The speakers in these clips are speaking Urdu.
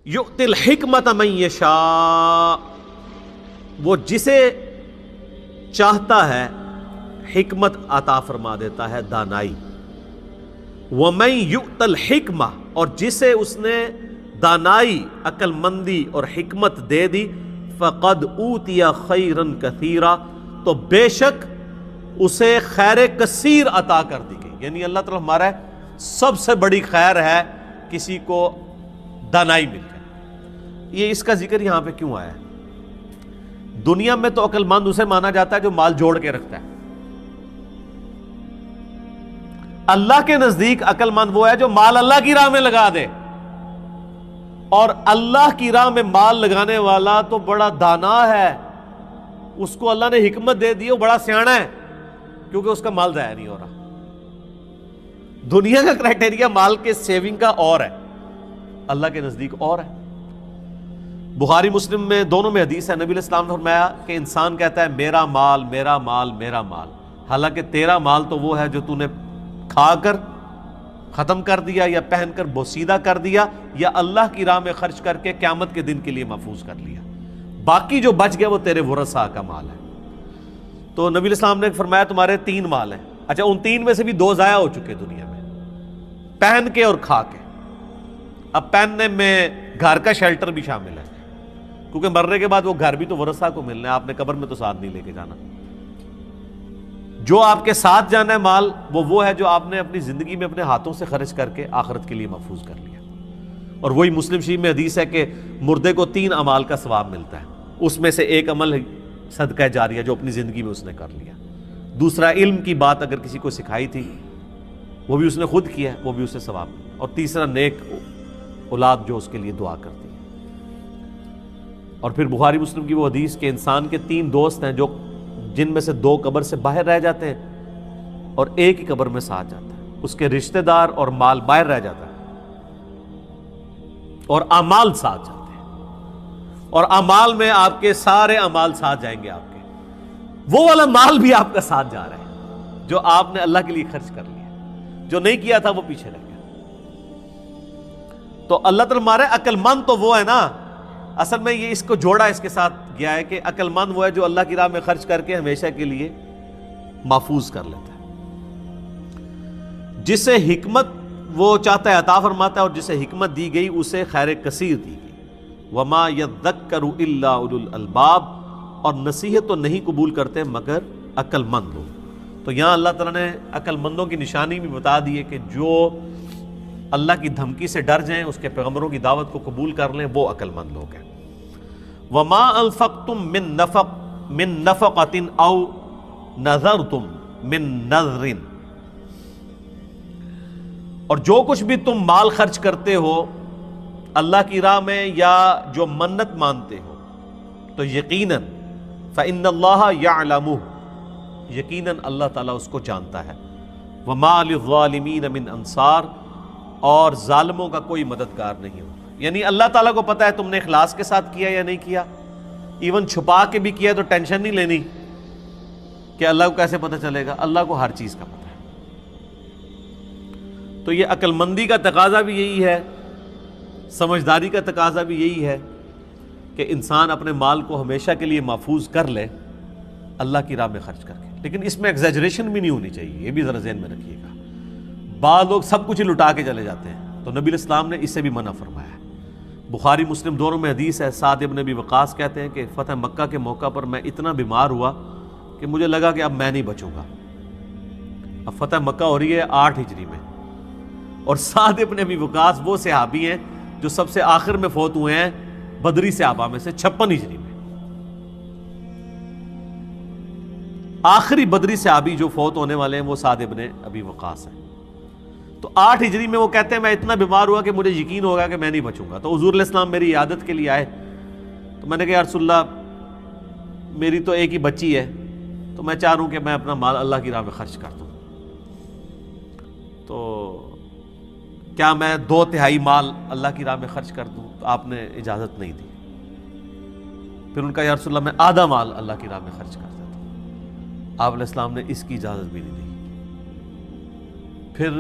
یؤتی الحکمت من یشاء، وہ جسے چاہتا ہے حکمت عطا فرما دیتا ہے، دانائی۔ وَمَن یؤت الحکمہ، اور جسے اس نے دانائی، عقل مندی اور حکمت دے دی، فقد اوتی خیرا کثیرا، تو بے شک اسے خیر کثیر عطا کر دی گئی۔ یعنی اللہ تعالیٰ ہمارا سب سے بڑی خیر ہے کسی کو دانائی مل جائے۔ یہ اس کا ذکر یہاں پہ کیوں آیا ہے؟ دنیا میں تو عقل مند اسے مانا جاتا ہے جو مال جوڑ کے رکھتا ہے، اللہ کے نزدیک عقل مند وہ ہے جو مال اللہ کی راہ میں لگا دے، اور اللہ کی راہ میں مال لگانے والا تو بڑا دانا ہے، اس کو اللہ نے حکمت دے دی، وہ بڑا سیانا ہے، کیونکہ اس کا مال ضائع نہیں ہو رہا۔ دنیا کا کرائٹیریا مال کے سیونگ کا اور ہے، اللہ کے نزدیک اور ہے۔ بخاری مسلم میں دونوں میں حدیث ہے، نبی علیہ السلام نے فرمایا کہ انسان کہتا ہے میرا مال میرا مال میرا مال، حالانکہ تیرا مال تو وہ ہے جو تو نے کھا کر ختم کر دیا، یا پہن کر بوسیدہ کر دیا، یا اللہ کی راہ میں خرچ کر کے قیامت کے دن کے لیے محفوظ کر لیا، باقی جو بچ گیا وہ تیرے ورثاء کا مال ہے۔ تو نبی علیہ السلام نے فرمایا تمہارے 3 مال ہیں، اچھا ان 3 میں سے بھی 2 ضائع ہو چکے دنیا میں، پہن کے اور کھا کے۔ اب پہننے میں گھر کا شیلٹر بھی شامل ہے، کیونکہ مرنے کے بعد وہ گھر بھی تو ورثاء کو ملنا ہے، آپ نے قبر میں تو ساتھ نہیں لے کے جانا۔ جو آپ کے ساتھ جانا ہے مال، وہ ہے جو آپ نے اپنی زندگی میں اپنے ہاتھوں سے خرچ کر کے آخرت کے لیے محفوظ کر لیا۔ اور وہی مسلم شریف میں حدیث ہے کہ مردے کو 3 اعمال کا ثواب ملتا ہے، اس میں سے ایک عمل ہے صدقہ جاریہ جو اپنی زندگی میں اس نے کر لیا، دوسرا علم کی بات اگر کسی کو سکھائی تھی وہ بھی اس نے خود کیا ہے، وہ بھی اسے ثواب، اور تیسرا نیک اولاد جو اس کے لیے دعا کرتی ہے۔ اور پھر بخاری مسلم کی وہ حدیث کہ انسان کے 3 دوست ہیں جن میں سے 2 قبر سے باہر رہ جاتے ہیں اور ایک ہی قبر میں ساتھ جاتا ہے، اس کے رشتہ دار اور مال باہر رہ جاتا ہے اور اعمال ساتھ جاتے ہیں، اور اعمال میں آپ کے سارے اعمال ساتھ جائیں گے، آپ کے وہ والا مال بھی آپ کا ساتھ جا رہا ہے جو آپ نے اللہ کے لیے خرچ کر لیا، جو نہیں کیا تھا وہ پیچھے رہ گیا۔ تو اللہ تعالیٰ ہمارے عقل مند تو وہ ہے نا، اصل میں یہ اس کو جوڑا اس کے ساتھ گیا ہے کہ عقل مند وہ ہے جو اللہ کی راہ میں خرچ کر کے ہمیشہ کے لیے محفوظ کر لیتا ہے، جسے حکمت وہ چاہتا ہے عطا فرماتا ہے، اور جسے حکمت دی گئی اسے خیر کثیر دی گئی۔ وما یذکر الا اولو الالباب، اور نصیحت تو نہیں قبول کرتے مگر عقل مند لوگ۔ تو یہاں اللہ تعالیٰ نے عقل مندوں کی نشانی بھی بتا دی ہے کہ جو اللہ کی دھمکی سے ڈر جائیں، اس کے پیغمبروں کی دعوت کو قبول کر لیں، وہ عقل مند لوگ ہیں۔ وما انفقتم من نفقۃ او نذرتم من نذر، اور جو کچھ بھی تم مال خرچ کرتے ہو اللہ کی راہ میں یا جو منت مانتے ہو، تو یقیناً فإن اللہ یعلمہ، یقیناً اللہ تعالیٰ اس کو جانتا ہے۔ وما للظالمین من انصار، اور ظالموں کا کوئی مددگار نہیں ہوگا۔ یعنی اللہ تعالیٰ کو پتہ ہے تم نے اخلاص کے ساتھ کیا یا نہیں کیا، ایون چھپا کے بھی کیا تو ٹینشن نہیں لینی کہ اللہ کو کیسے پتہ چلے گا، اللہ کو ہر چیز کا پتہ ہے۔ تو یہ عقل مندی کا تقاضا بھی یہی ہے، سمجھداری کا تقاضا بھی یہی ہے کہ انسان اپنے مال کو ہمیشہ کے لیے محفوظ کر لے اللہ کی راہ میں خرچ کر کے، لیکن اس میں ایگزیجریشن بھی نہیں ہونی چاہیے، یہ بھی ذرا ذہن میں رکھیے گا۔ بعض لوگ سب کچھ ہی لٹا کے چلے جاتے ہیں، تو نبی علیہ السلام نے اس سے بھی منع فرمایا ہے۔ بخاری مسلم دونوں میں حدیث ہے، سعد ابن ابی وقاص کہتے ہیں کہ فتح مکہ کے موقع پر میں اتنا بیمار ہوا کہ مجھے لگا کہ اب میں نہیں بچوں گا۔ اب فتح مکہ ہو رہی ہے 8 ہجری میں، اور سعد ابن ابی وقاص وہ صحابی ہیں جو سب سے آخر میں فوت ہوئے ہیں بدری صحابہ میں سے 56 ہجری میں۔ آخری بدری صحابی جو فوت ہونے والے ہیں وہ سعد ابن ابی وقاص ہیں۔ تو 8 ہجری میں وہ کہتے ہیں میں اتنا بیمار ہوا کہ مجھے یقین ہوگا کہ میں نہیں بچوں گا، تو حضور علیہ السلام میری عیادت کے لیے آئے، تو میں نے کہا یا رسول اللہ میری تو ایک ہی بچی ہے، تو میں چاہ رہا ہوں کہ میں اپنا مال اللہ کی راہ میں خرچ کر دوں، تو کیا میں 2/3 مال اللہ کی راہ میں خرچ کر دوں؟ تو آپ نے اجازت نہیں دی۔ پھر ان کا یا رسول اللہ میں آدھا مال اللہ کی راہ میں خرچ کر دیتا ہوں، آپ علیہ السلام نے اس کی اجازت بھی نہیں دی۔ پھر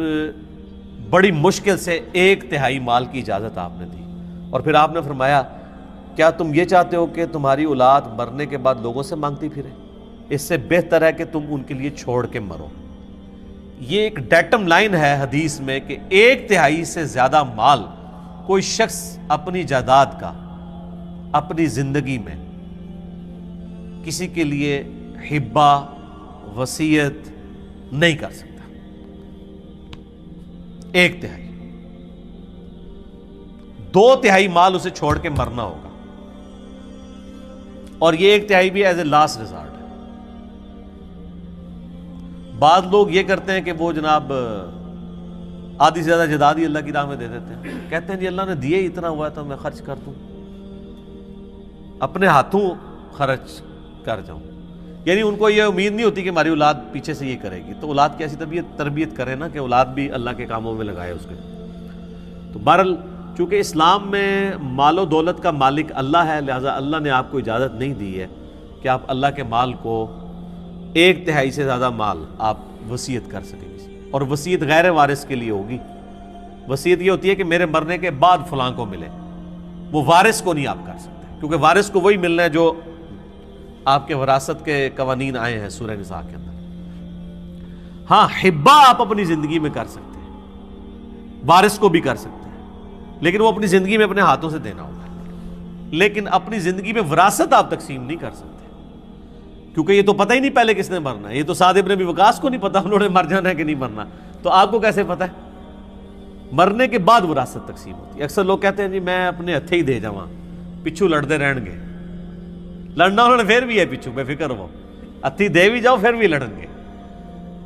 بڑی مشکل سے 1/3 مال کی اجازت آپ نے دی، اور پھر آپ نے فرمایا کیا تم یہ چاہتے ہو کہ تمہاری اولاد مرنے کے بعد لوگوں سے مانگتی پھرے؟ اس سے بہتر ہے کہ تم ان کے لیے چھوڑ کے مرو۔ یہ ایک ڈیٹم لائن ہے حدیث میں کہ 1/3 سے زیادہ مال کوئی شخص اپنی جائیداد کا اپنی زندگی میں کسی کے لیے ہبہ وصیت نہیں کر سکتا۔ 1/3، 2/3 مال اسے چھوڑ کے مرنا ہوگا، اور یہ 1/3 بھی ایز اے لاسٹ ریزارٹ ہے۔ بعض لوگ یہ کرتے ہیں کہ وہ جناب آدھی سے زیادہ جائیداد ہی اللہ کی راہ میں دے دیتے ہیں، کہتے ہیں جی اللہ نے دیے اتنا ہوا ہے تو میں خرچ کر دوں، اپنے ہاتھوں خرچ کر جاؤں۔ یعنی ان کو یہ امید نہیں ہوتی کہ ہماری اولاد پیچھے سے یہ کرے گی، تو اولاد کی ایسی تربیت کرے نا کہ اولاد بھی اللہ کے کاموں میں لگائے اس کے۔ تو بہرحال چونکہ اسلام میں مال و دولت کا مالک اللہ ہے، لہٰذا اللہ نے آپ کو اجازت نہیں دی ہے کہ آپ اللہ کے مال کو 1/3 سے زیادہ مال آپ وصیت کر سکیں گے، اور وصیت غیر وارث کے لیے ہوگی۔ وصیت یہ ہوتی ہے کہ میرے مرنے کے بعد فلاں کو ملے، وہ وارث کو نہیں آپ کر سکتے، کیونکہ وارث کو وہی ملنا ہے جو آپ کے وراثت کے قوانین آئے ہیں سورہ نساء کے اندر۔ ہاں ہبہ آپ اپنی زندگی میں کر سکتے ہیں، وارث کو بھی کر سکتے ہیں، لیکن وہ اپنی زندگی میں اپنے ہاتھوں سے دینا ہوگا، لیکن اپنی زندگی میں وراثت آپ تقسیم نہیں کر سکتے، کیونکہ یہ تو پتہ ہی نہیں پہلے کس نے مرنا ہے۔ یہ تو سعد ابن ابی وقاص کو نہیں پتا انہوں نے مر جانا ہے کہ نہیں مرنا، تو آپ کو کیسے پتہ ہے؟ مرنے کے بعد وراثت تقسیم ہوتی ہے۔ اکثر لوگ کہتے ہیں جی میں اپنے ہتھے ہی دے جاواں، پچھو لڑتے رہن گے، لڑنا انہوں نے پھر بھی ہے پچھو، بے فکر ہو، ہتھی دے بھی جاؤ پھر بھی لڑن گے،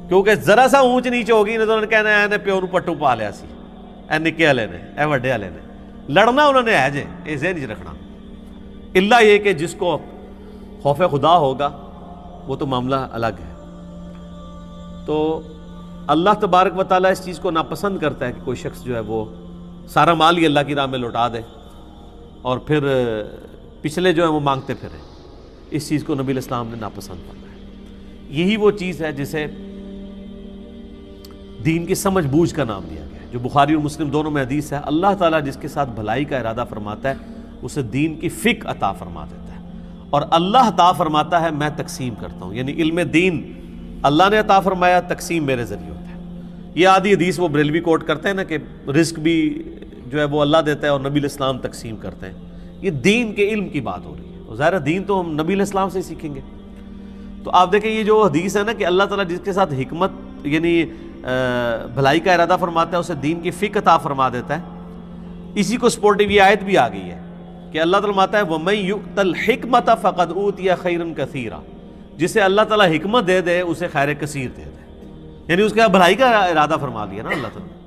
کیونکہ ذرا سا اونچ نیچ ہوگی نہ تو انہوں نے کہنا ہے پیو نو پٹو پا لیا سی، اے نکے والے نے، اے وڈے والے نے، لڑنا انہوں نے ہے جے، یہ ذہن چ رکھنا۔ اللہ یہ کہ جس کو خوف خدا ہوگا وہ تو معاملہ الگ ہے۔ تو اللہ تبارک و تعالیٰ اس چیز کو ناپسند کرتا ہے کہ کوئی شخص جو ہے وہ سارا مال ہی اللہ کی راہ میں لوٹا دے اور پھر پچھلے جو ہیں وہ مانگتے پھریں۔ اس چیز کو نبی الاسلام نے ناپسند فرمایا۔ یہی وہ چیز ہے جسے دین کی سمجھ بوجھ کا نام دیا گیا ہے، جو بخاری اور مسلم دونوں میں حدیث ہے، اللہ تعالیٰ جس کے ساتھ بھلائی کا ارادہ فرماتا ہے اسے دین کی فقہ عطا فرما دیتا ہے، اور اللہ عطا فرماتا ہے میں تقسیم کرتا ہوں، یعنی علم دین اللہ نے عطا فرمایا، تقسیم میرے ذریعے ہوتا ہے۔ یہ آدھی حدیث وہ بریلوی کوٹ کرتے ہیں نا کہ رزق بھی جو ہے وہ اللہ دیتا ہے اور نبی الاسلام تقسیم کرتے ہیں، یہ دین کے علم کی بات ہو رہی ہے، اور ظاہر دین تو ہم نبی الاسلام سے سیکھیں گے۔ تو آپ دیکھیں یہ جو حدیث ہے نا کہ اللہ تعالیٰ جس کے ساتھ حکمت یعنی بھلائی کا ارادہ فرماتا ہے اسے دین کی فقہ عطا فرما دیتا ہے، اسی کو سپورٹیو یہ آیت بھی آ گئی ہے کہ اللہ تعالیٰ فرماتا ہے وَمَن يُؤْتَ الْحِكْمَةَ فَقَدْ أُوتِيَ خَيْرًا كَثِيرًا، جسے اللہ تعالیٰ حکمت دے دے اسے خیر کثیر دے دے، یعنی اس کا بھلائی کا ارادہ فرما لیا نا اللہ تعالیٰ۔